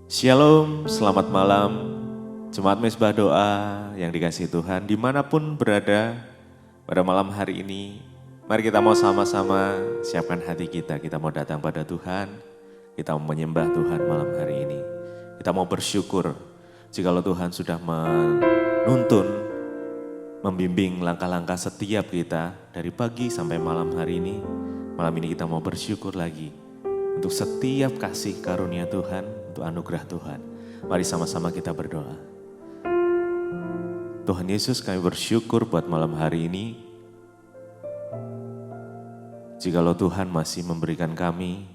Shalom, selamat malam, Jemaat Mezbah Doa yang dikasihi Tuhan, dimanapun berada pada malam hari ini. Mari kita mau sama-sama siapkan hati kita mau datang pada Tuhan, kita mau menyembah Tuhan malam hari ini. Kita mau bersyukur jikalau Tuhan sudah menuntun, membimbing langkah-langkah setiap kita dari pagi sampai malam hari ini. Malam ini kita mau bersyukur lagi untuk setiap kasih karunia Tuhan, untuk anugerah Tuhan. Mari sama-sama kita berdoa. Tuhan Yesus, kami bersyukur buat malam hari ini. Jikalau Tuhan masih memberikan kami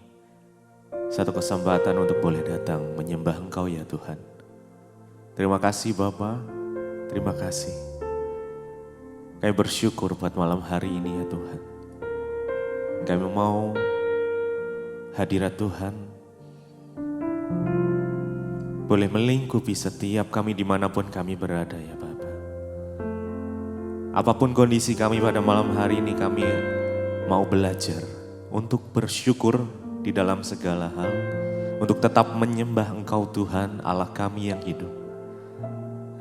satu kesempatan untuk boleh datang menyembah Engkau ya Tuhan. Terima kasih Bapa, terima kasih. Kami bersyukur buat malam hari ini ya Tuhan. Kami mau hadirat Tuhan boleh melingkupi setiap kami dimanapun kami berada ya Bapa. Apapun kondisi kami pada malam hari ini, kami mau belajar untuk bersyukur di dalam segala hal, untuk tetap menyembah Engkau Tuhan Allah kami yang hidup.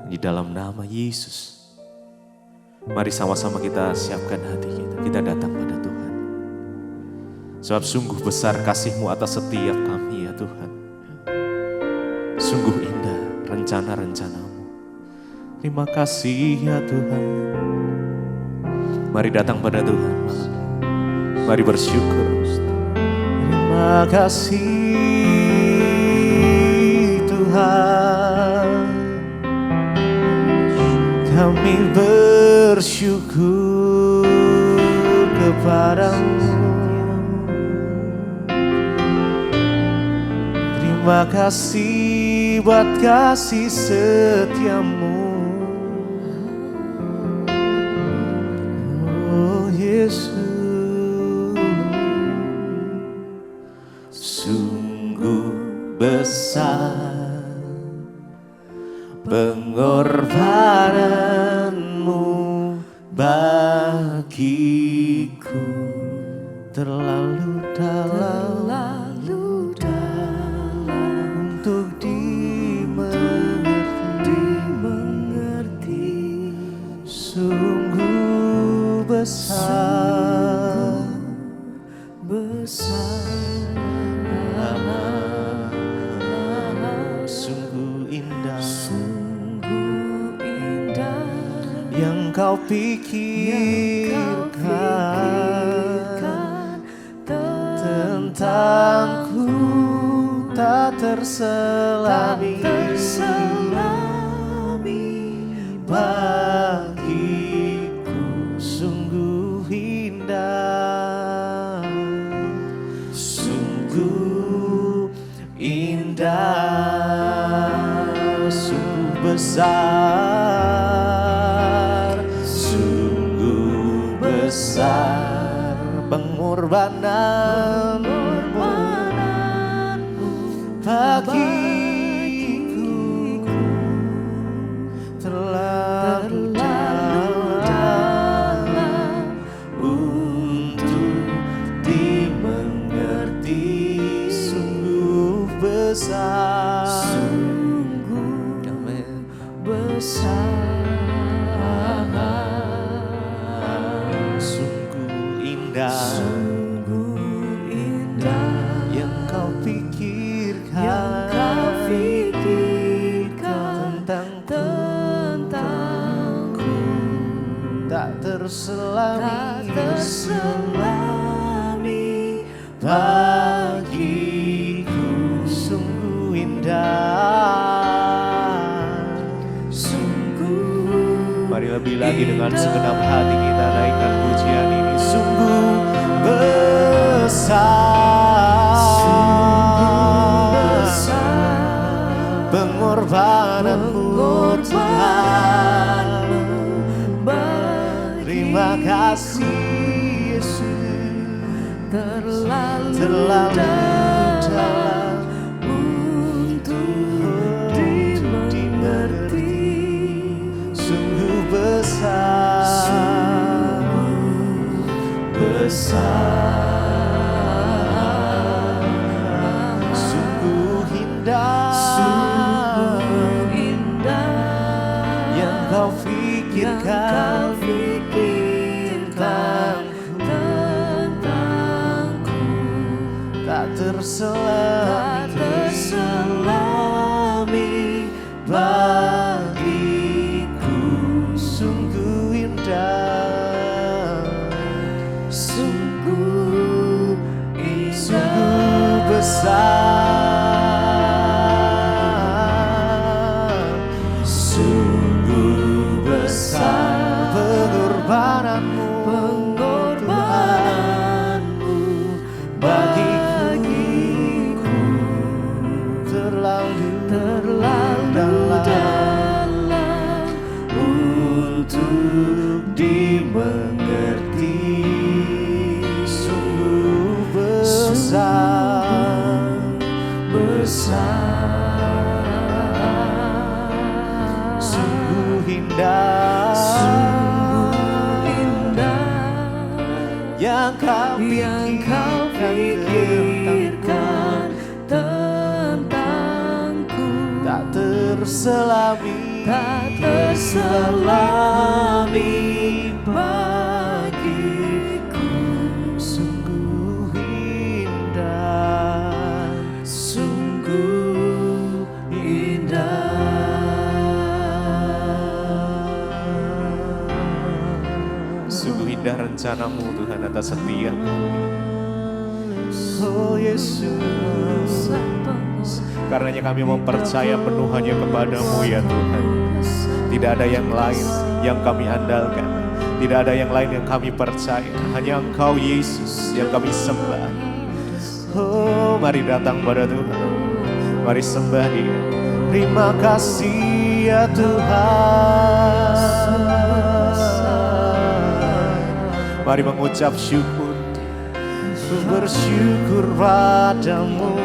Di dalam nama Yesus, mari sama-sama kita siapkan hati kita datang pada Tuhan. Sebab sungguh besar kasih-Mu atas setiap kami ya Tuhan. Sungguh indah rencana-rencana-Mu. Terima kasih ya Tuhan. Mari datang pada Tuhan. Mari bersyukur. Terima kasih Tuhan. Kami bersyukur kepada-Mu. Terima kasih buat kasih setia-Mu. Oh Yesus, sungguh besar pengorbanan-Mu bagiku, terlalu dalam untuk dimengerti, sungguh besar, sungguh indah yang Kau pikirkan tentangku. Tak terselami bagiku, sungguh indah, sungguh indah, sungguh besar, sungguh besar pengorbanan bagiku, terlalu dalam untuk dimengerti, sungguh besar, sungguh besar, sungguh indah, yang Kau pikirkan tentangku, tak terselami bagiku, sungguh indah, sungguh. Mari lebih lagi dengan segenap hati kita naikkan pujian ini, sungguh besar pengorbanan-Mu Tuhan. Terima kasih Yesus, terlalu dalam untuk dimengerti, sungguh besar, besar, sungguh indah, kau pikirkan tentangku tak terselami bagiku. Sungguh indah, sungguh indah, sungguh besar, sungguh besar pengorbananmu, pengorbananmu bagiku, terlalu dalam untuk dimengerti. Sungguh besar, sungguh indah, yang kau pikirkan tentangku tak terselami bagiku. Sungguh indah, sungguh indah, Sungguh indah rencanamu Tuhan atas setiap kami. oh Yesus. Karenanya kami mau percaya penuh hanya kepadamu ya Tuhan. Tidak ada yang lain yang kami andalkan, tidak ada yang lain yang kami percaya. Hanya Engkau Yesus yang kami sembah. Oh, mari datang pada Tuhan, mari sembah Dia. Terima kasih ya Tuhan. Mari mengucap syukur. Ku bersyukur padamu,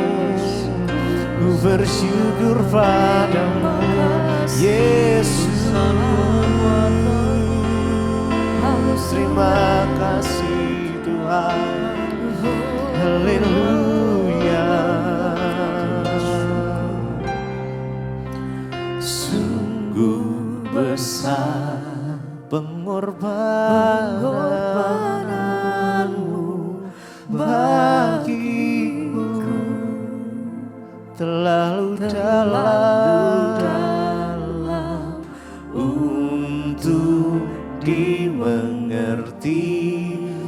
ku bersyukur padamu Yesus. Terima kasih Tuhan. Haleluya. Sungguh besar pengorbananmu bagiku, terlalu dalam untuk dimengerti.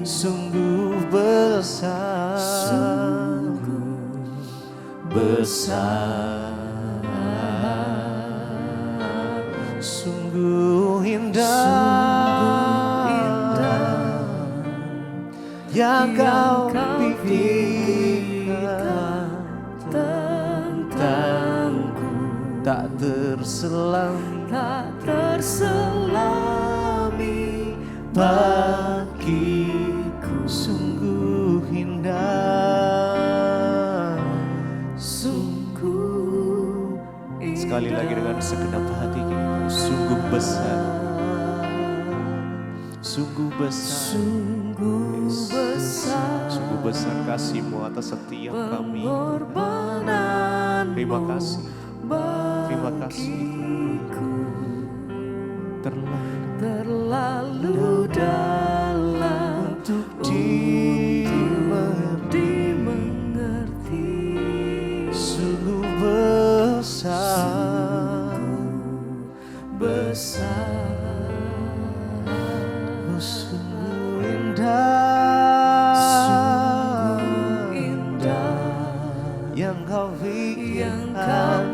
Sungguh besar, sungguh indah, yang kau pikirkan tentangku tak terselami bagiku. Sungguh indah, sungguh indah. Sekali lagi dengan segenap hati kita, sungguh besar, sungguh besar, sungguh besar kasih-Mu atas setiap kami. Terima kasih, terima kasih. Terlalu dalam untuk dimengerti. Sungguh besar, oh, sungguh indah, yang kau pikirkan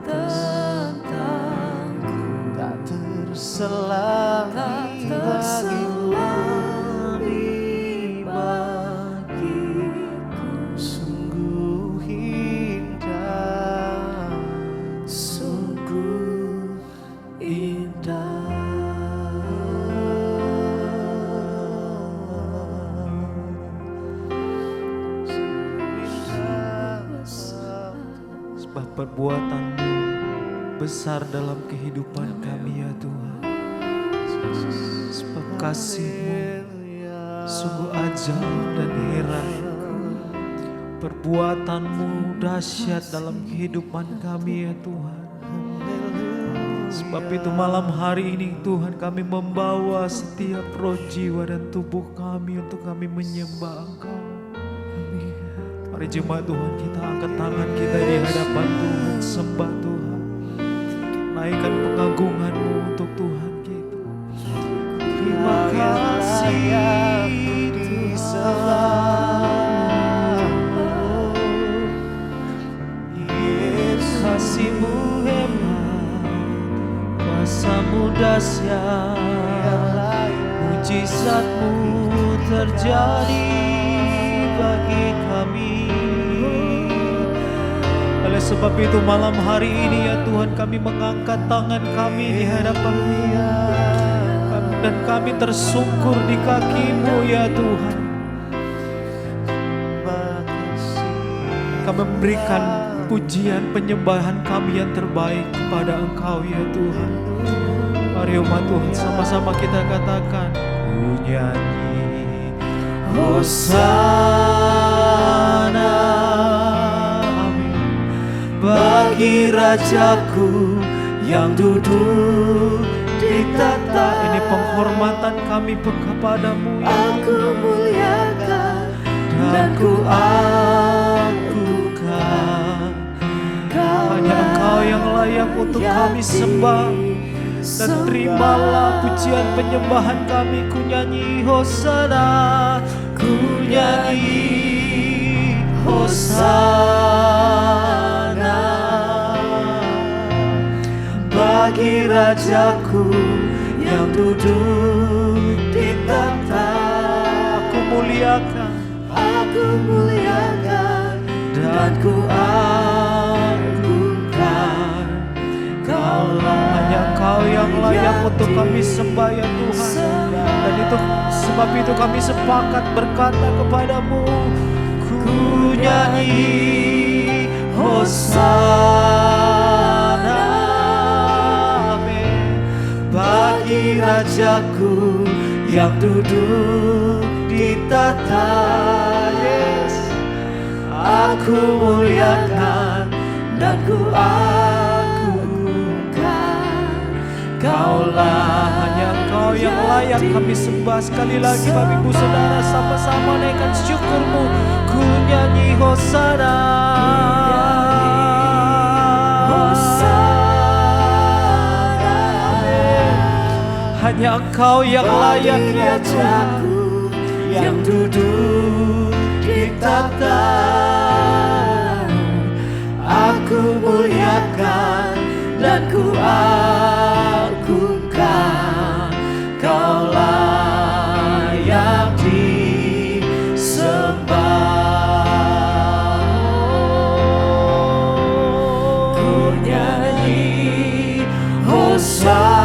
tentangku tak terselami bagiku. Sungguh indah, sungguh indah. Sebab perbuatan-Mu besar dalam kehidupan kami ya Tuhan. Sebab kasih-Mu sungguh ajaib dan heran. Perbuatan-Mu dahsyat dalam kehidupan kami ya Tuhan. Sebab itu malam hari ini Tuhan kami membawa setiap roh, jiwa dan tubuh kami untuk kami menyembah Engkau. Mari jemaat Tuhan, kita angkat tangan kita di hadapan Tuhan, sembah Tuhan. Naikkan pengagungan-Mu untuk Tuhan kita. Terima kasih di kasih-Mu hebat, kuasa-Mu dahsyat, mujizat-Mu terjadi bagi kami. Oleh sebab itu malam hari ini ya Tuhan, kami mengangkat tangan kami di hadapan-Mu dan kami tersungkur di kaki-Mu ya Tuhan. Kami memberikan pujian penyembahan kami yang terbaik kepada Engkau ya Tuhan. Mari umat Tuhan sama-sama kita katakan, ku nyanyi Hosana, amin, bagi Rajaku yang duduk di tahta. Ini penghormatan kami kepada-Mu ya Aku muliakan dan ku agungkan. Hanya Engkau yang layak untuk kami sembah, dan terimalah pujian penyembahan kami. Ku nyanyi Hosana, ku nyanyi Hosana, bagi Rajaku yang duduk di tahta. Aku muliakan dan ku agungkan. Kaulah, hanya Engkau yang layak untuk kami sembah ya Tuhan. Dan itu sebab itu kami sepakat berkata kepada-Mu, ku nyanyi Hosana, amin, bagi Rajaku yang duduk di tahta. Yes, aku muliakan dan ku agungkan. Kaulah, hanya Engkau yang layak kami sembah. Sekali lagi Bapak Ibu Saudara, sama-sama naikkan syukur-Mu. Ku nyanyi Hosana, hanya Engkau yang layak ya Tuhan, yang duduk di tahta. Aku muliakan dan ku agungkan. Kaulah yang disembah. Ku nyanyi Hosana,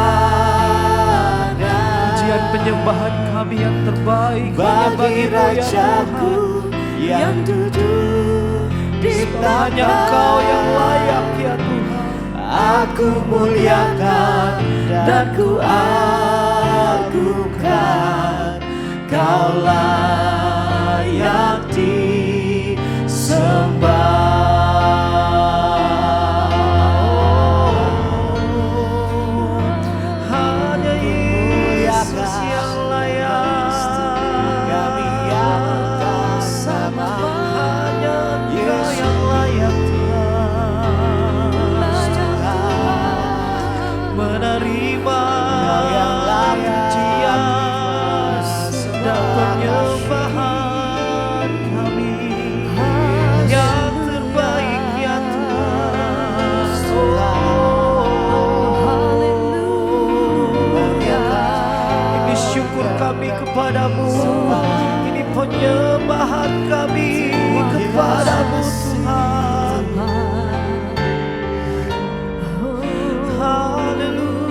pujian penyembahan kami yang terbaik bagi Rajaku yang duduk di tahta. hanya Engkau yang layak ya Tuhan. Aku muliakan dan ku agungkan. Kaulah yang disembah. Hanya Yesus yang layak. Kami yang bersama, Hanya Engkau yang layak Tuhan. Menerima pujian dan penyembahan kami yang terbaik ya Tuhan. Ini syukur kami kepadamu, ini penyembahan kami kepadamu Tuhan. Haleluya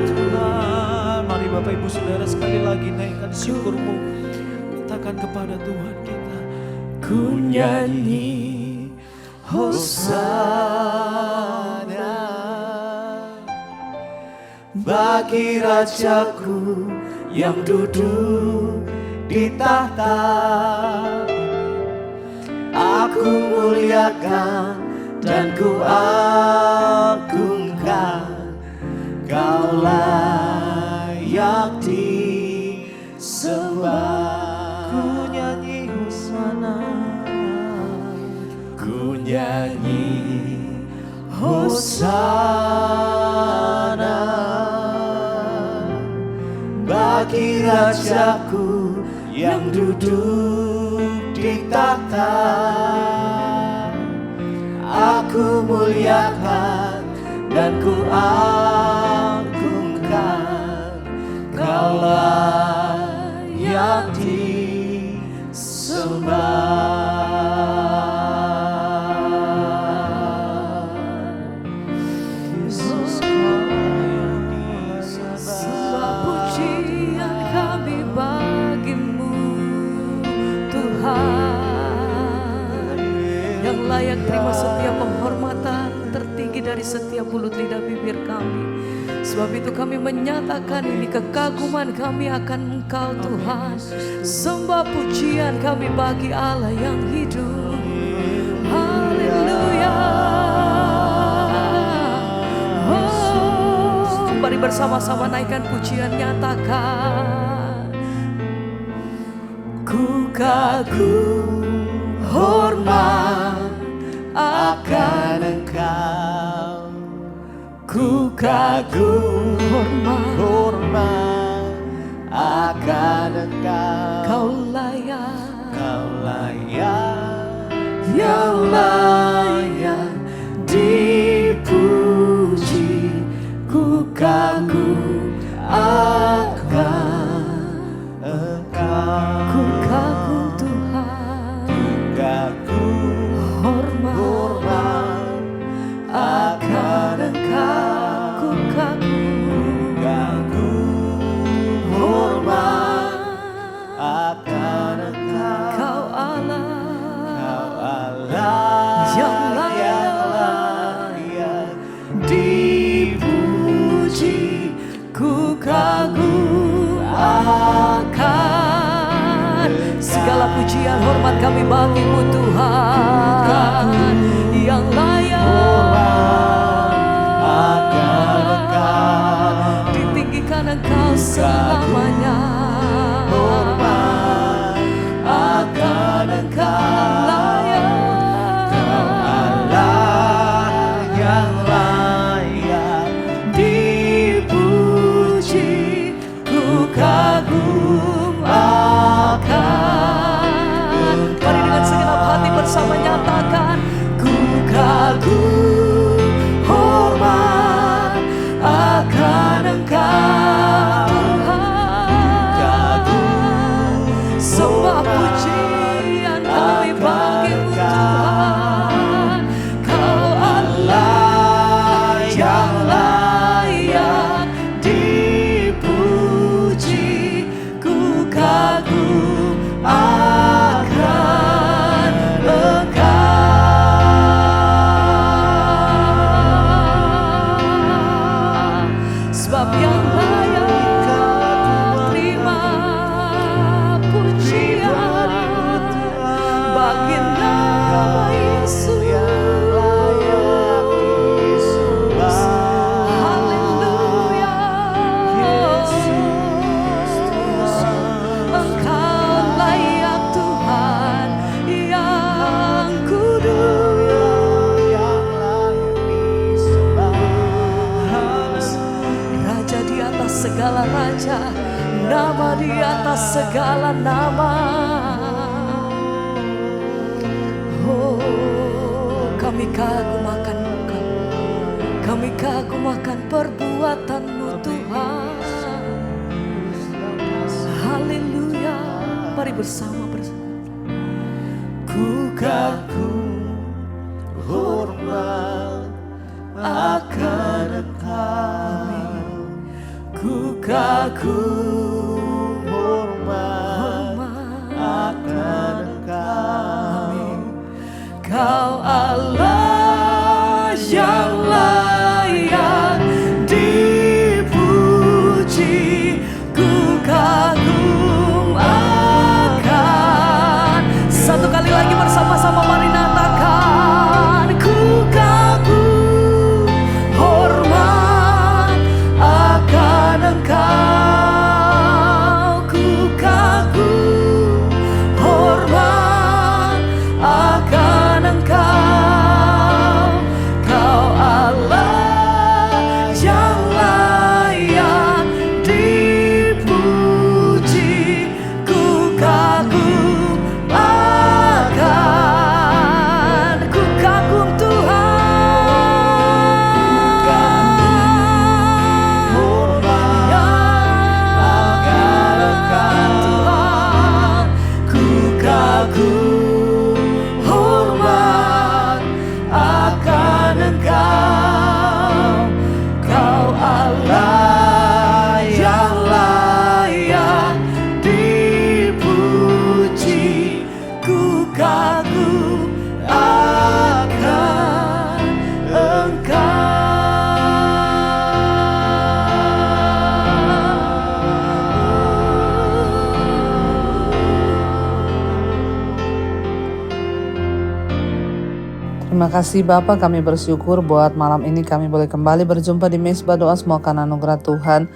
Tuhan. Mari Bapak Ibu Saudara sekali lagi naikkan syukur-Mu. Katakan kepada Tuhan kita, ku nyanyi Hosana, bagi Rajaku yang duduk di tahta. Aku muliakan dan ku agungkan, Kau layak disembah. Ku nyanyi hosana, ku nyanyi hosana bagi Rajaku yang duduk di takhta. Aku muliakan dan ku agungkan, Kau layak disembah. Yesus Kau yang disembah. Sembah pujian kami bagimu Tuhan, yang layak terima setiap penghormatan tertinggi dari setiap mulut lidah bibir kami. Sebab itu kami menyatakan ini kekaguman kami akan Engkau Tuhan. Sembah pujian kami bagi Allah yang hidup. Haleluya. Oh, mari bersama-sama naikkan pujian, nyatakan. Ku kagum hormat akan Engkau, ku kagum hormat akan Engkau. Kau layak, Kau layak, yang layak dipuji. Ku kagum akan Engkau. ku kagum Tuhan. Kagum hormat akan Engkau. Ku kagum, Kagum hormat akan Engkau. Kau Allah Kau Allah yang layak dipuji. Ku kagum akan segala pujian hormat kami bagimu Tuhan, yang akan Engkau. layak ditinggikan Engkau selamanya. Hormat akan Engkau. Allah yang layak dipuji. Ku kagum akan. Mari dengan segenap hati bersama nyatakan. Ku kagum hormat akan Engkau. Kagum Sembah pujian kami bagimu Tuhan. Kau Allah yang layak dipuji. Ku kagum akan Engkau, sebab yang layak terima pujian bagi nama Yesus. Haleluya. Engkau layak Tuhan yang kudus, Raja di atas segala raja, nama di atas segala nama. Oh, kami kagum akan Engkau, kami kagum akan perbuatan-Mu Tuhan. Haleluya. Mari bersama. Ku kagum hormat akan Engkau. Ku kagum hormat akan Engkau. Kau Allah yang layak dipuji. Ku kagum akan. Satu kali lagi bersama-sama mari nyatakan. Ku kagum, hormat akan Engkau. Kau Allah yang layak dipuji, ku kagum akan Engkau. Terima kasih Bapak, kami bersyukur buat malam ini kami boleh kembali berjumpa di Mezbah Doa. Semua karena anugerah Tuhan.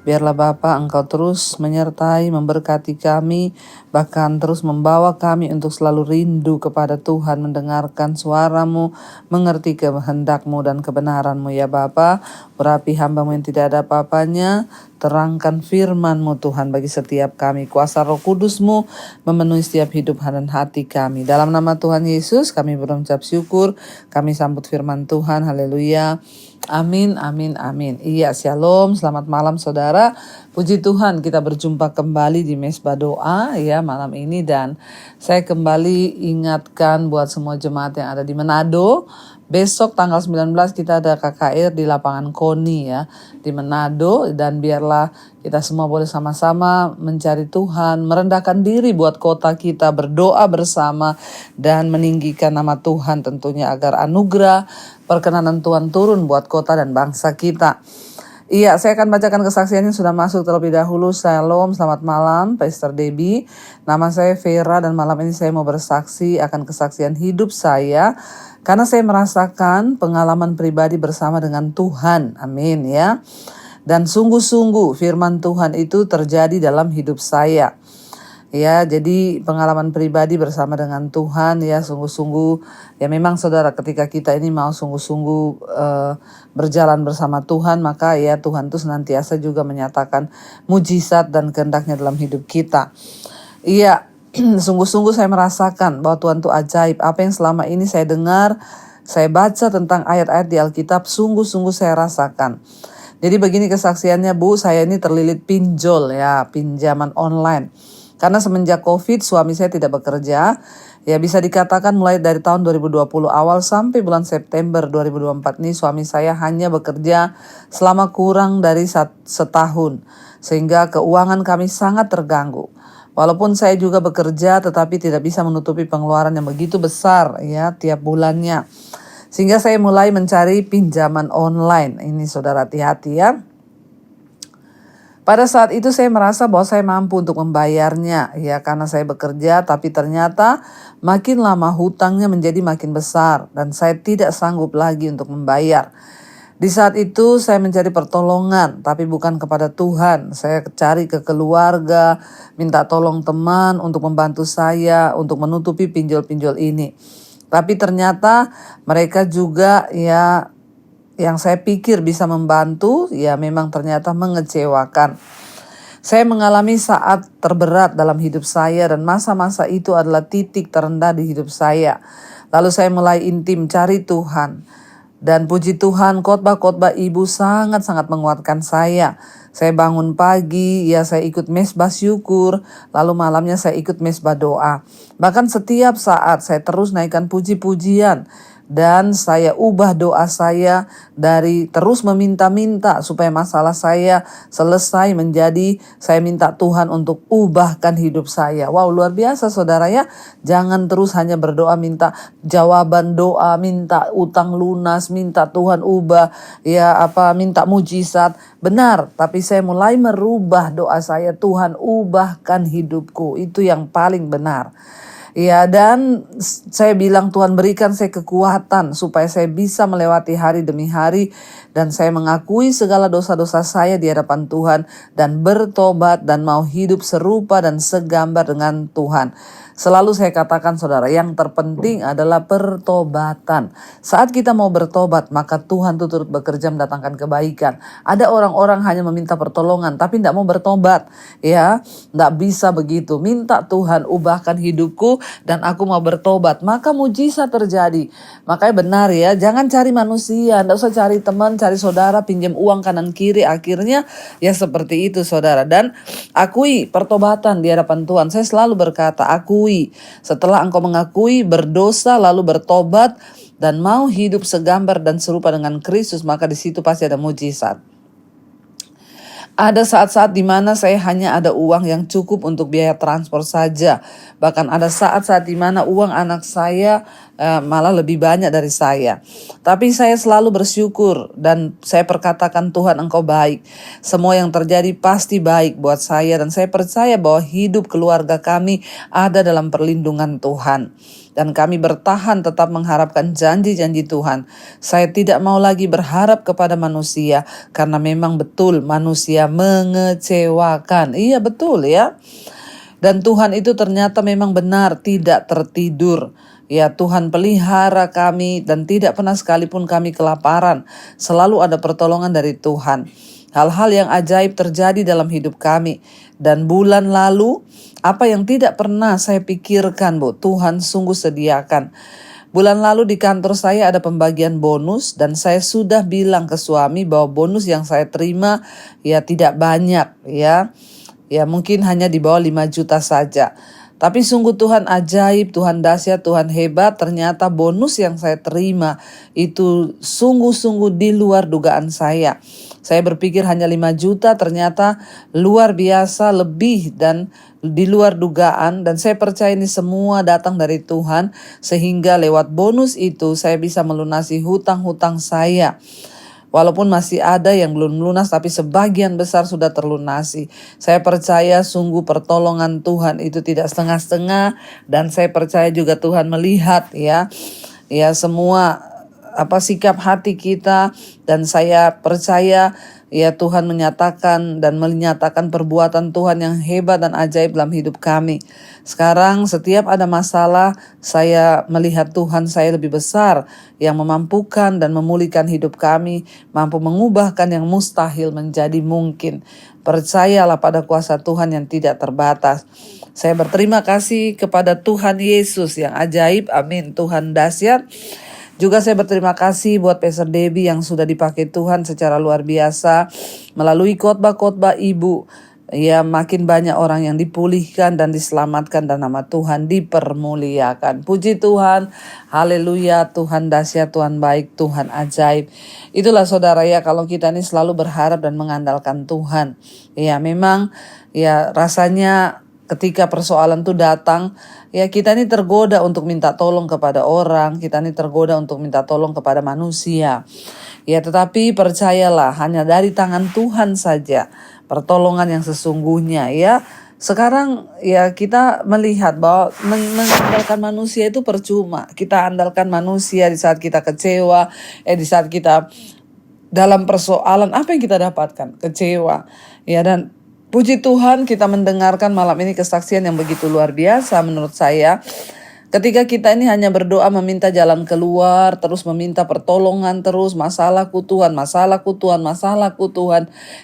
Biarlah Bapak Engkau terus menyertai, memberkati kami, bahkan terus membawa kami untuk selalu rindu kepada Tuhan, mendengarkan suara-Mu, mengerti kehendak-Mu dan kebenaran-Mu ya Bapak. Urapi hamba-Mu yang tidak ada apa-apanya, terangkan firman-Mu Tuhan bagi setiap kami. Kuasa Roh Kudus-Mu memenuhi setiap hidup dan hati kami. Dalam nama Tuhan Yesus kami berucap syukur, kami sambut firman Tuhan, haleluya. Amin, amin, amin. Iya, shalom, selamat malam saudara. Puji Tuhan kita berjumpa kembali di Mezbah Doa ya malam ini. Dan saya kembali ingatkan buat semua jemaat yang ada di Manado. Besok tanggal 19 kita ada KKR di lapangan KONI ya di Manado. Dan biarlah kita semua boleh sama-sama mencari Tuhan, merendahkan diri buat kota kita, berdoa bersama dan meninggikan nama Tuhan tentunya agar anugerah perkenanan Tuhan turun buat kota dan bangsa kita. Iya, saya akan bacakan kesaksian yang sudah masuk terlebih dahulu. Shalom, selamat malam Pastor Debbie. Nama saya Vera dan malam ini saya mau bersaksi akan kesaksian hidup saya karena saya merasakan pengalaman pribadi bersama dengan Tuhan. Amin ya. Dan sungguh-sungguh firman Tuhan itu terjadi dalam hidup saya. Ya, jadi pengalaman pribadi bersama dengan Tuhan ya, sungguh-sungguh ya, memang saudara ketika kita ini mau sungguh-sungguh berjalan bersama Tuhan, maka ya Tuhan itu senantiasa juga menyatakan mujizat dan kehendaknya dalam hidup kita. Iya, sungguh-sungguh saya merasakan bahwa Tuhan itu ajaib. Apa yang selama ini saya dengar, saya baca tentang ayat-ayat di Alkitab, sungguh-sungguh saya rasakan. Jadi begini kesaksiannya Bu, saya ini terlilit pinjol ya, pinjaman online. Karena semenjak COVID suami saya tidak bekerja, ya bisa dikatakan mulai dari tahun 2020 awal sampai bulan September 2024 ini suami saya hanya bekerja selama kurang dari setahun. Sehingga keuangan kami sangat terganggu. Walaupun saya juga bekerja tetapi tidak bisa menutupi pengeluaran yang begitu besar ya tiap bulannya. Sehingga saya mulai mencari pinjaman online. Ini saudara hati-hati ya. Pada saat itu saya merasa bahwa saya mampu untuk membayarnya ya karena saya bekerja, tapi ternyata makin lama hutangnya menjadi makin besar dan saya tidak sanggup lagi untuk membayar. Di saat itu saya mencari pertolongan tapi bukan kepada Tuhan. Saya cari ke keluarga, minta tolong teman untuk membantu saya untuk menutupi pinjol-pinjol ini. Tapi ternyata mereka juga ya yang saya pikir bisa membantu, ya memang ternyata mengecewakan. Saya mengalami saat terberat dalam hidup saya dan masa-masa itu adalah titik terendah di hidup saya. Lalu saya mulai intim cari Tuhan. Dan puji Tuhan khotbah-khotbah ibu sangat-sangat menguatkan saya. Saya bangun pagi, ya saya ikut mezbah syukur, lalu malamnya saya ikut mezbah doa. Bahkan setiap saat saya terus naikkan puji-pujian. Dan saya ubah doa saya dari terus meminta-minta supaya masalah saya selesai menjadi saya minta Tuhan untuk ubahkan hidup saya. Wow, luar biasa saudara ya. Jangan terus hanya berdoa minta jawaban doa, minta utang lunas, minta Tuhan ubah, minta mujizat. Benar, tapi saya mulai merubah doa saya, Tuhan ubahkan hidupku. Itu yang paling benar. Ya, dan saya bilang Tuhan berikan saya kekuatan supaya saya bisa melewati hari demi hari dan saya mengakui segala dosa-dosa saya di hadapan Tuhan dan bertobat dan mau hidup serupa dan segambar dengan Tuhan. Selalu saya katakan saudara, yang terpenting adalah pertobatan. Saat kita mau bertobat, maka Tuhan itu turut bekerja mendatangkan kebaikan. Ada orang-orang hanya meminta pertolongan, tapi tidak mau bertobat. Ya, tidak bisa begitu. Minta Tuhan, ubahkan hidupku dan aku mau bertobat. Maka mujizat terjadi. Makanya benar ya, jangan cari manusia. Tidak usah cari teman, cari saudara, pinjam uang kanan kiri. Akhirnya ya seperti itu saudara. Dan akui pertobatan di hadapan Tuhan. Saya selalu berkata, akui mengakui berdosa lalu bertobat dan mau hidup segambar dan serupa dengan Kristus, maka di situ pasti ada mujizat. Ada saat-saat di mana saya hanya ada uang yang cukup untuk biaya transport saja. Bahkan ada saat-saat di mana uang anak saya malah lebih banyak dari saya. Tapi saya selalu bersyukur dan saya perkatakan, Tuhan Engkau baik. Semua yang terjadi pasti baik buat saya dan saya percaya bahwa hidup keluarga kami ada dalam perlindungan Tuhan. Dan kami bertahan tetap mengharapkan janji-janji Tuhan. Saya tidak mau lagi berharap kepada manusia karena memang betul manusia mengecewakan. Iya betul ya. Dan Tuhan itu ternyata memang benar tidak tertidur. Ya, Tuhan pelihara kami dan tidak pernah sekalipun kami kelaparan. Selalu ada pertolongan dari Tuhan. Hal-hal yang ajaib terjadi dalam hidup kami. Dan bulan lalu, apa yang tidak pernah saya pikirkan, Bu, Tuhan sungguh sediakan. Bulan lalu di kantor saya ada pembagian bonus dan saya sudah bilang ke suami bahwa bonus yang saya terima ya tidak banyak ya. Ya mungkin hanya di bawah 5 juta saja. Tapi sungguh Tuhan ajaib, Tuhan dahsyat, Tuhan hebat. Ternyata bonus yang saya terima itu sungguh-sungguh di luar dugaan saya. Saya berpikir hanya 5 juta, ternyata luar biasa, lebih dan di luar dugaan. Dan saya percaya ini semua datang dari Tuhan. Sehingga lewat bonus itu saya bisa melunasi hutang-hutang saya. Walaupun masih ada yang belum lunas, tapi sebagian besar sudah terlunasi. Saya percaya sungguh pertolongan Tuhan itu tidak setengah-setengah. Dan saya percaya juga Tuhan melihat ya semua sikap hati kita, dan saya percaya ya Tuhan menyatakan perbuatan Tuhan yang hebat dan ajaib dalam hidup kami. Sekarang setiap ada masalah, saya melihat Tuhan saya lebih besar yang memampukan dan memulihkan hidup kami, mampu mengubahkan yang mustahil menjadi mungkin. Percayalah pada kuasa Tuhan yang tidak terbatas. Saya berterima kasih kepada Tuhan Yesus yang ajaib, amin, Tuhan dahsyat. Juga saya berterima kasih buat Pastor Debbie yang sudah dipakai Tuhan secara luar biasa melalui khotbah-khotbah ibu. Ya, makin banyak orang yang dipulihkan dan diselamatkan dan nama Tuhan dipermuliakan. Puji Tuhan, haleluya, Tuhan dahsyat, Tuhan baik, Tuhan ajaib. Itulah saudara ya, kalau kita ini selalu berharap dan mengandalkan Tuhan. Ya memang ya rasanya ketika persoalan itu datang, ya kita ini tergoda untuk minta tolong kepada orang, kita ini tergoda untuk minta tolong kepada manusia. Ya tetapi percayalah, hanya dari tangan Tuhan saja pertolongan yang sesungguhnya ya. Sekarang ya kita melihat bahwa mengandalkan manusia itu percuma. Kita andalkan manusia di saat kita kecewa, di saat kita dalam persoalan, apa yang kita dapatkan? Kecewa. Ya, dan puji Tuhan kita mendengarkan malam ini kesaksian yang begitu luar biasa menurut saya. Ketika kita ini hanya berdoa meminta jalan keluar, terus meminta pertolongan terus, masalahku Tuhan,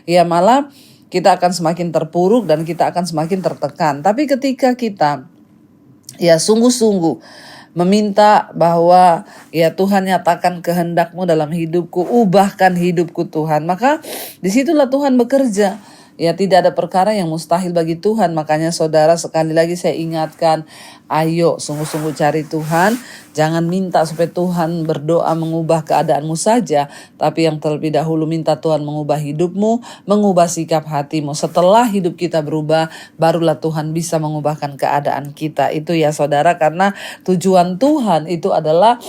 ya malah kita akan semakin terpuruk dan kita akan semakin tertekan. Tapi ketika kita ya sungguh-sungguh meminta bahwa ya Tuhan nyatakan kehendak-Mu dalam hidupku, ubahkan hidupku Tuhan, maka disitulah Tuhan bekerja. Ya tidak ada perkara yang mustahil bagi Tuhan. Makanya saudara, sekali lagi saya ingatkan, ayo sungguh-sungguh cari Tuhan. Jangan minta supaya Tuhan berdoa mengubah keadaanmu saja, tapi yang terlebih dahulu minta Tuhan mengubah hidupmu, mengubah sikap hatimu. Setelah hidup kita berubah, barulah Tuhan bisa mengubahkan keadaan kita. Itu ya saudara, karena tujuan Tuhan itu adalah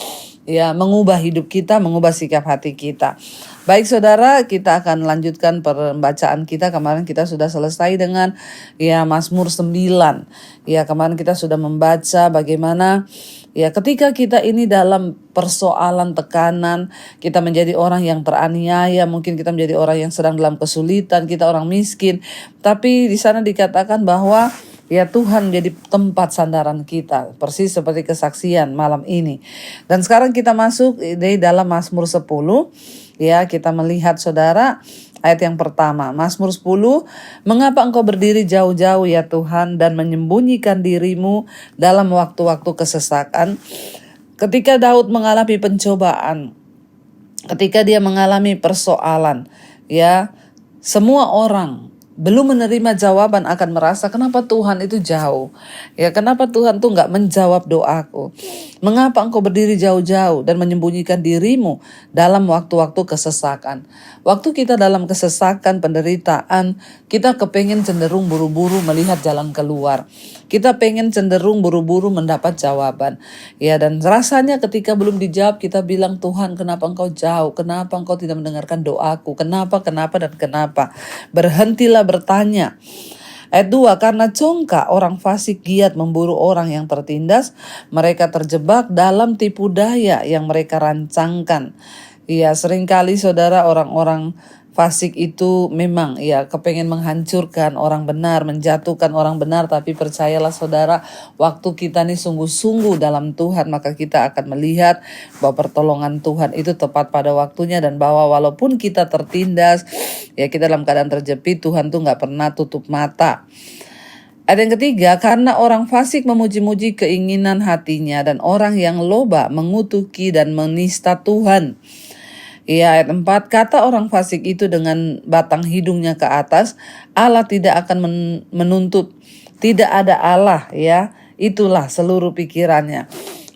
ya mengubah hidup kita, mengubah sikap hati kita. Baik saudara, kita akan lanjutkan pembacaan kita. Kemarin kita sudah selesai dengan ya Mazmur 9. Ya kemarin kita sudah membaca bagaimana ya ketika kita ini dalam persoalan tekanan, kita menjadi orang yang teraniaya, mungkin kita menjadi orang yang sedang dalam kesulitan, kita orang miskin. Tapi di sana dikatakan bahwa ya Tuhan menjadi tempat sandaran kita, persis seperti kesaksian malam ini. Dan sekarang kita masuk di dalam Mazmur 10. Ya, kita melihat saudara ayat yang pertama, Mazmur 10, mengapa engkau berdiri jauh-jauh ya Tuhan dan menyembunyikan dirimu dalam waktu-waktu kesesakan. Ketika Daud mengalami pencobaan, ketika dia mengalami persoalan, ya semua orang belum menerima jawaban akan merasa kenapa Tuhan itu jauh. Ya, kenapa Tuhan tuh nggak menjawab doaku? Mengapa engkau berdiri jauh-jauh dan menyembunyikan dirimu dalam waktu-waktu kesesakan? Waktu kita dalam kesesakan, penderitaan, kita kepengen cenderung buru-buru melihat jalan keluar. Kita pengen cenderung buru-buru mendapat jawaban. Ya, dan rasanya ketika belum dijawab kita bilang, Tuhan kenapa engkau jauh? Kenapa engkau tidak mendengarkan doaku? Kenapa, dan kenapa? Berhentilah bertanya. Ayat 2, karena congkak orang fasik giat memburu orang yang tertindas, mereka terjebak dalam tipu daya yang mereka rancangkan. Ya, seringkali saudara, orang-orang fasik itu memang ya kepengen menghancurkan orang benar, menjatuhkan orang benar. Tapi percayalah saudara, waktu kita nih sungguh-sungguh dalam Tuhan, maka kita akan melihat bahwa pertolongan Tuhan itu tepat pada waktunya. Dan bahwa walaupun kita tertindas, ya kita dalam keadaan terjepit, Tuhan tuh gak pernah tutup mata. Ada yang ketiga, karena orang fasik memuji-muji keinginan hatinya, dan orang yang loba mengutuki dan menista Tuhan. Ya, ayat 4, kata orang fasik itu dengan batang hidungnya ke atas, Allah tidak akan menuntut, tidak ada Allah, ya, itulah seluruh pikirannya.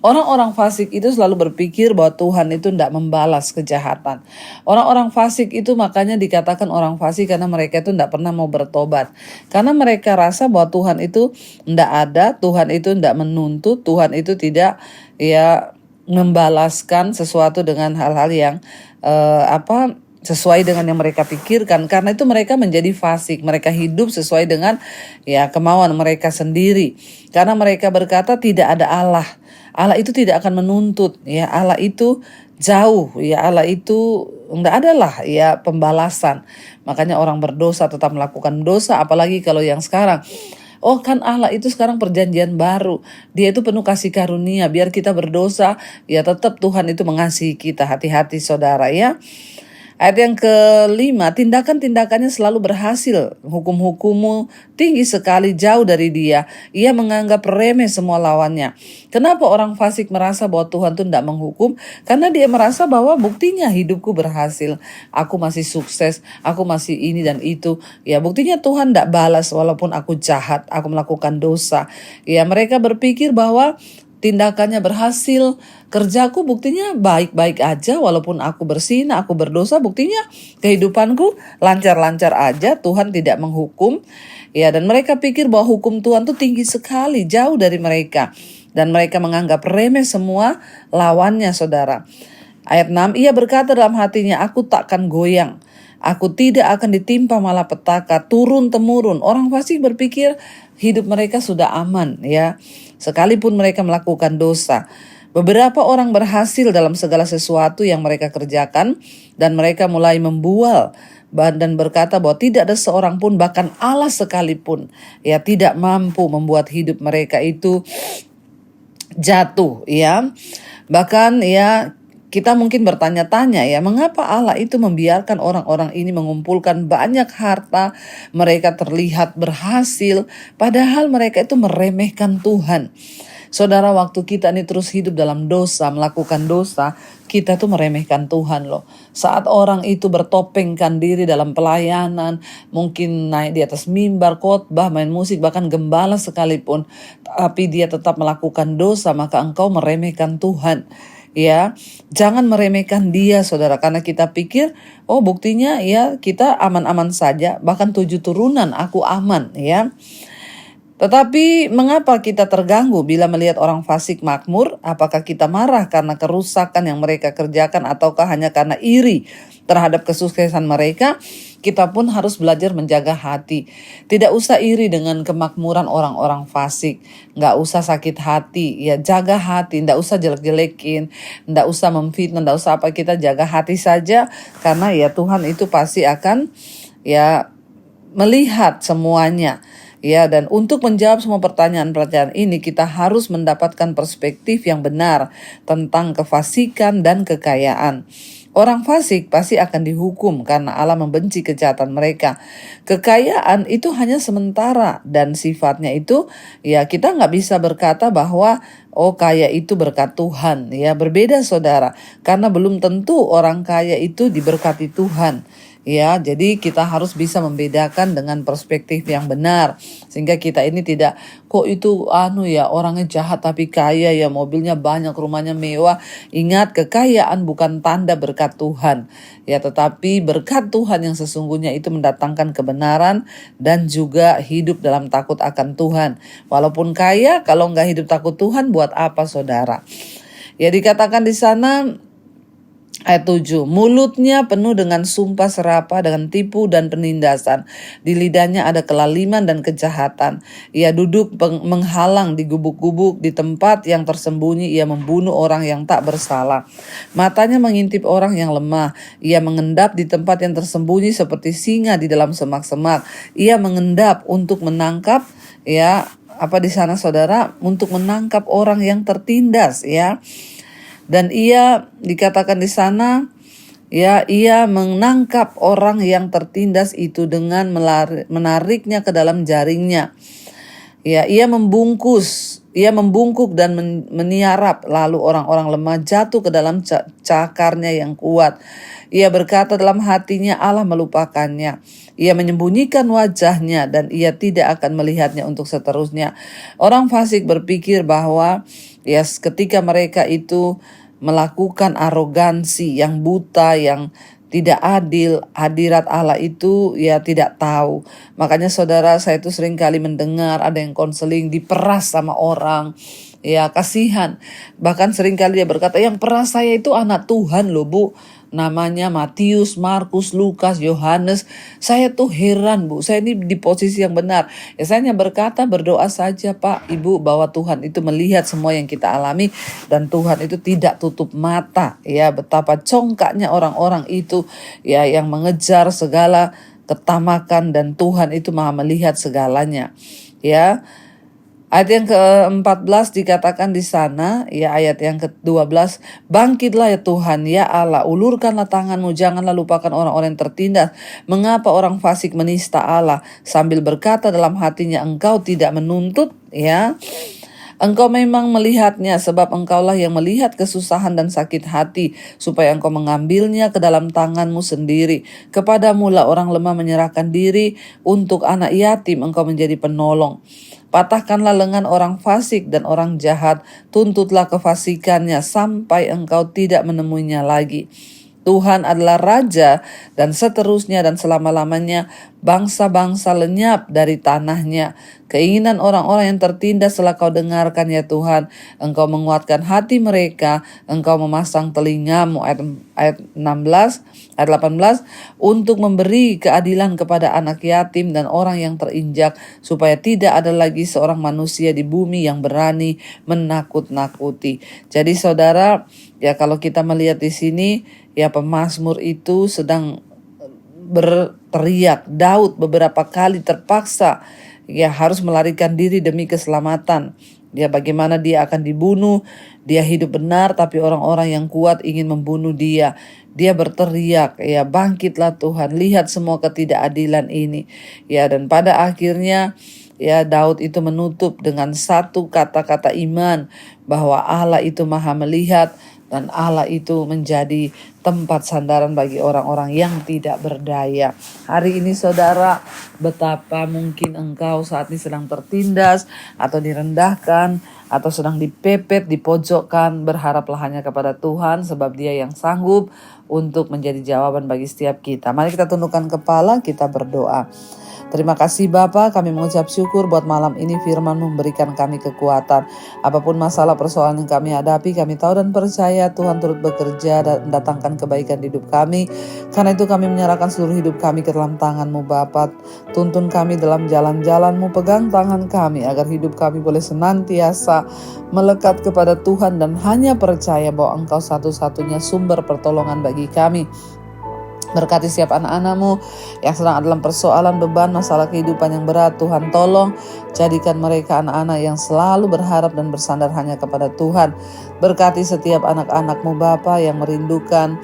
Orang-orang fasik itu selalu berpikir bahwa Tuhan itu tidak membalas kejahatan. Orang-orang fasik itu makanya dikatakan orang fasik karena mereka itu tidak pernah mau bertobat. Karena mereka rasa bahwa Tuhan itu tidak ada, Tuhan itu tidak menuntut, Tuhan itu tidak ya membalaskan sesuatu dengan hal-hal yang sesuai dengan yang mereka pikirkan. Karena itu mereka menjadi fasik, mereka hidup sesuai dengan ya kemauan mereka sendiri. Karena mereka berkata tidak ada Allah. Allah itu tidak akan menuntut, ya Allah itu jauh, ya Allah itu enggak adalah ya pembalasan. Makanya orang berdosa tetap melakukan dosa, apalagi kalau yang sekarang. Oh kan Allah itu sekarang perjanjian baru. Dia itu penuh kasih karunia. Biar kita berdosa, ya tetap Tuhan itu mengasihi kita. Hati-hati saudara ya. Ayat yang kelima, tindakan-tindakannya selalu berhasil. Hukum-hukummu tinggi sekali, jauh dari dia. Ia menganggap remeh semua lawannya. Kenapa orang fasik merasa bahwa Tuhan itu tidak menghukum? Karena dia merasa bahwa buktinya hidupku berhasil. Aku masih sukses, aku masih ini dan itu. Ya buktinya Tuhan tidak balas walaupun aku jahat, aku melakukan dosa. Ya mereka berpikir bahwa tindakannya berhasil, kerjaku buktinya baik-baik aja walaupun aku berzina, aku berdosa, buktinya kehidupanku lancar-lancar aja, Tuhan tidak menghukum. Ya, dan mereka pikir bahwa hukum Tuhan tuh tinggi sekali, jauh dari mereka. Dan mereka menganggap remeh semua lawannya, saudara. Ayat 6, ia berkata dalam hatinya, aku takkan goyang. Aku tidak akan ditimpa malapetaka, turun-temurun. Orang fasik berpikir hidup mereka sudah aman, ya. Sekalipun mereka melakukan dosa. Beberapa orang berhasil dalam segala sesuatu yang mereka kerjakan, dan mereka mulai membual dan berkata bahwa tidak ada seorang pun, bahkan Allah sekalipun, ya tidak mampu membuat hidup mereka itu jatuh, ya. Bahkan ya kita mungkin bertanya-tanya ya, mengapa Allah itu membiarkan orang-orang ini mengumpulkan banyak harta, mereka terlihat berhasil, padahal mereka itu meremehkan Tuhan. Saudara, waktu kita ini terus hidup dalam dosa, melakukan dosa, kita tuh meremehkan Tuhan loh. Saat orang itu bertopengkan diri dalam pelayanan, mungkin naik di atas mimbar, khotbah, main musik, bahkan gembala sekalipun, tapi dia tetap melakukan dosa, maka engkau meremehkan Tuhan. Ya, jangan meremehkan dia saudara, karena kita pikir oh buktinya ya kita aman-aman saja, bahkan 7 turunan aku aman ya. Tetapi mengapa kita terganggu bila melihat orang fasik makmur? Apakah kita marah karena kerusakan yang mereka kerjakan, ataukah hanya karena iri terhadap kesuksesan mereka? Kita pun harus belajar menjaga hati. Tidak usah iri dengan kemakmuran orang-orang fasik. Nggak usah sakit hati. Ya jaga hati. Nggak usah jelek-jelekin. Nggak usah memfitnah. Nggak usah apa. Kita jaga hati saja. Karena ya Tuhan itu pasti akan ya melihat semuanya. Ya, dan untuk menjawab semua pertanyaan-pertanyaan ini kita harus mendapatkan perspektif yang benar tentang kefasikan dan kekayaan. Orang fasik pasti akan dihukum karena Allah membenci kejahatan mereka. Kekayaan itu hanya sementara dan sifatnya itu ya kita nggak bisa berkata bahwa oh kaya itu berkat Tuhan. Ya berbeda saudara, karena belum tentu orang kaya itu diberkati Tuhan. Ya, jadi kita harus bisa membedakan dengan perspektif yang benar sehingga kita ini tidak kok itu orangnya jahat tapi kaya ya, mobilnya banyak, rumahnya mewah. Ingat, kekayaan bukan tanda berkat Tuhan. Ya, tetapi berkat Tuhan yang sesungguhnya itu mendatangkan kebenaran dan juga hidup dalam takut akan Tuhan. Walaupun kaya, kalau nggak hidup takut Tuhan, buat apa saudara? Ya, dikatakan di sana ayat 7, mulutnya penuh dengan sumpah serapah, dengan tipu dan penindasan. Di lidahnya ada kelaliman dan kejahatan. Ia duduk menghalang di gubuk-gubuk, di tempat yang tersembunyi ia membunuh orang yang tak bersalah. Matanya mengintip orang yang lemah. Ia mengendap di tempat yang tersembunyi seperti singa di dalam semak-semak. Ia mengendap untuk menangkap, di sana saudara, untuk menangkap orang yang tertindas, ya. Dan ia dikatakan di sana, ia menangkap orang yang tertindas itu dengan menariknya ke dalam jaringnya. Ya, ia membungkuk dan meniarap, lalu orang-orang lemah jatuh ke dalam cakarnya yang kuat. Ia berkata dalam hatinya, Allah melupakannya. Ia menyembunyikan wajahnya dan ia tidak akan melihatnya untuk seterusnya. Orang fasik berpikir bahwa ketika mereka itu melakukan arogansi yang buta, yang tidak adil, hadirat Allah itu tidak tahu. Makanya saudara, saya itu sering kali mendengar ada yang konseling diperas sama orang. Ya, kasihan. Bahkan sering kali dia berkata, yang peras saya itu anak Tuhan loh Bu. Namanya Matius, Markus, Lukas, Yohanes. Saya tuh heran Bu, saya ini di posisi yang benar. Ya, saya hanya berkata, berdoa saja Pak, Ibu, bahwa Tuhan itu melihat semua yang kita alami. Dan Tuhan itu tidak tutup mata. Ya, betapa congkaknya orang-orang itu yang mengejar segala ketamakan, dan Tuhan itu Maha melihat segalanya. Ya. Ayat yang ke-14 dikatakan di sana, ayat yang ke-12, bangkitlah ya Tuhan, ya Allah, ulurkanlah tanganmu, janganlah lupakan orang-orang yang tertindas. Mengapa orang fasik menista Allah, sambil berkata dalam hatinya, engkau tidak menuntut, Engkau memang melihatnya, sebab engkaulah yang melihat kesusahan dan sakit hati, supaya engkau mengambilnya ke dalam tanganmu sendiri. Kepadamulah orang lemah menyerahkan diri, untuk anak yatim engkau menjadi penolong. Patahkanlah lengan orang fasik dan orang jahat, tuntutlah kefasikannya sampai engkau tidak menemuinya lagi. Tuhan adalah Raja dan seterusnya dan selama-lamanya, bangsa-bangsa lenyap dari tanahnya. Keinginan orang-orang yang tertindas telah kau dengarkan ya Tuhan. Engkau menguatkan hati mereka, engkau memasang telingamu, ayat 18, untuk memberi keadilan kepada anak yatim dan orang yang terinjak, supaya tidak ada lagi seorang manusia di bumi yang berani menakut-nakuti. Jadi saudara, kalau kita melihat di sini, pemazmur itu sedang berteriak. Daud beberapa kali terpaksa harus melarikan diri demi keselamatan. Bagaimana dia akan dibunuh, dia hidup benar tapi orang-orang yang kuat ingin membunuh dia. Dia berteriak, bangkitlah Tuhan, lihat semua ketidakadilan ini. Dan pada akhirnya Daud itu menutup dengan satu kata-kata iman, bahwa Allah itu Maha melihat dan Allah itu menjadi tempat sandaran bagi orang-orang yang tidak berdaya. Hari ini saudara, betapa mungkin engkau saat ini sedang tertindas atau direndahkan atau sedang dipepet, dipojokkan. Berharaplah hanya kepada Tuhan, sebab Dia yang sanggup untuk menjadi jawaban bagi setiap kita. Mari kita tundukkan kepala, kita berdoa. Terima kasih Bapa, kami mengucap syukur buat malam ini firman memberikan kami kekuatan. Apapun masalah persoalan yang kami hadapi, kami tahu dan percaya Tuhan turut bekerja dan mendatangkan kebaikan di hidup kami. Karena itu kami menyerahkan seluruh hidup kami ke dalam tangan-Mu Bapa. Tuntun kami dalam jalan-jalan-Mu, pegang tangan kami agar hidup kami boleh senantiasa melekat kepada Tuhan dan hanya percaya bahwa Engkau satu-satunya sumber pertolongan bagi kami. Berkati setiap anak-anak-Mu yang sedang dalam persoalan, beban, masalah kehidupan yang berat. Tuhan tolong jadikan mereka anak-anak yang selalu berharap dan bersandar hanya kepada Tuhan. Berkati setiap anak-anak-Mu Bapa yang merindukan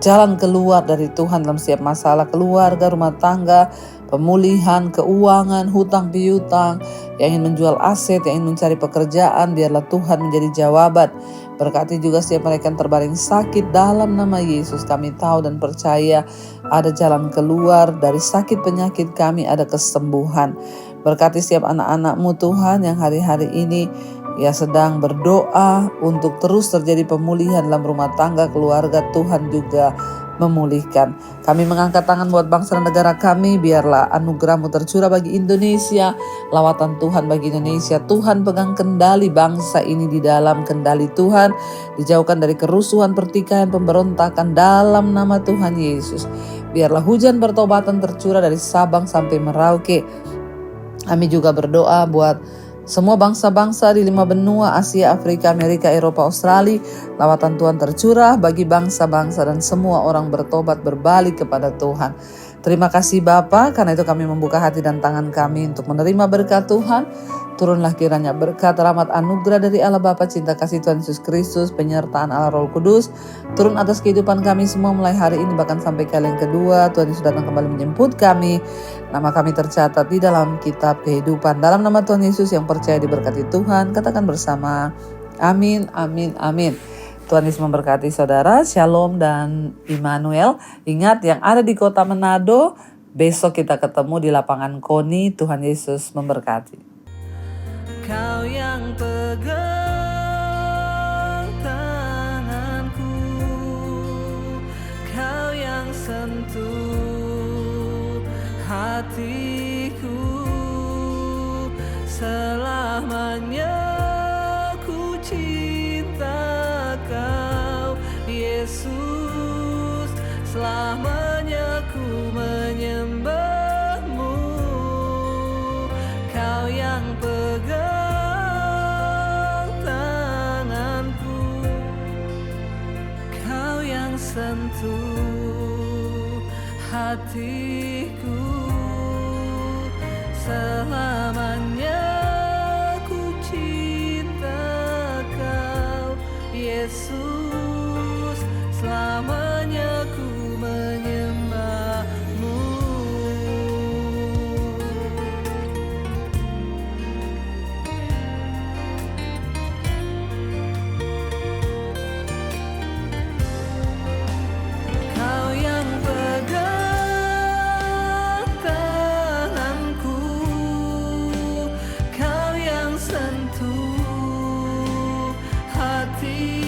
jalan keluar dari Tuhan dalam setiap masalah keluarga, rumah tangga, pemulihan keuangan, hutang piutang, yang ingin menjual aset, yang ingin mencari pekerjaan, biarlah Tuhan menjadi jawaban. Berkati juga setiap mereka yang terbaring sakit dalam nama Yesus. Kami tahu dan percaya ada jalan keluar dari sakit penyakit kami, ada kesembuhan. Berkati setiap anak-anak-Mu Tuhan yang hari-hari ini ya sedang berdoa untuk terus terjadi pemulihan dalam rumah tangga, keluarga. Tuhan juga memulihkan. Kami mengangkat tangan buat bangsa dan negara kami, biarlah anugerah-Mu tercurah bagi Indonesia, lawatan Tuhan bagi Indonesia. Tuhan pegang kendali bangsa ini di dalam kendali Tuhan, dijauhkan dari kerusuhan, pertikaian, pemberontakan dalam nama Tuhan Yesus. Biarlah hujan pertobatan tercurah dari Sabang sampai Merauke. Kami juga berdoa buat semua bangsa-bangsa di 5 benua, Asia, Afrika, Amerika, Eropa, Australia. Lawatan Tuhan tercurah bagi bangsa-bangsa dan semua orang bertobat berbalik kepada Tuhan. Terima kasih Bapa, karena itu kami membuka hati dan tangan kami untuk menerima berkat Tuhan. Turunlah kiranya berkat, rahmat, anugerah dari Allah Bapa, cinta kasih Tuhan Yesus Kristus, penyertaan Allah Roh Kudus turun atas kehidupan kami semua mulai hari ini bahkan sampai kali yang kedua. Tuhan Yesus datang kembali menjemput kami. Nama kami tercatat di dalam kitab kehidupan. Dalam nama Tuhan Yesus yang percaya diberkati Tuhan, katakan bersama, amin, amin, amin. Tuhan Yesus memberkati saudara, Shalom dan Immanuel. Ingat yang ada di kota Manado, besok kita ketemu di lapangan KONI. Tuhan Yesus memberkati. Kau yang pegang tanganku, Kau yang sentuh hatiku, selamanya ku cinta Kau, Yesus, selamanya ku menyembah-Mu. Kau yang pegang sentuh hatiku, selamanya ku cinta Kau, Yesus, selamanya ku menyembah-Mu. Sentuh hati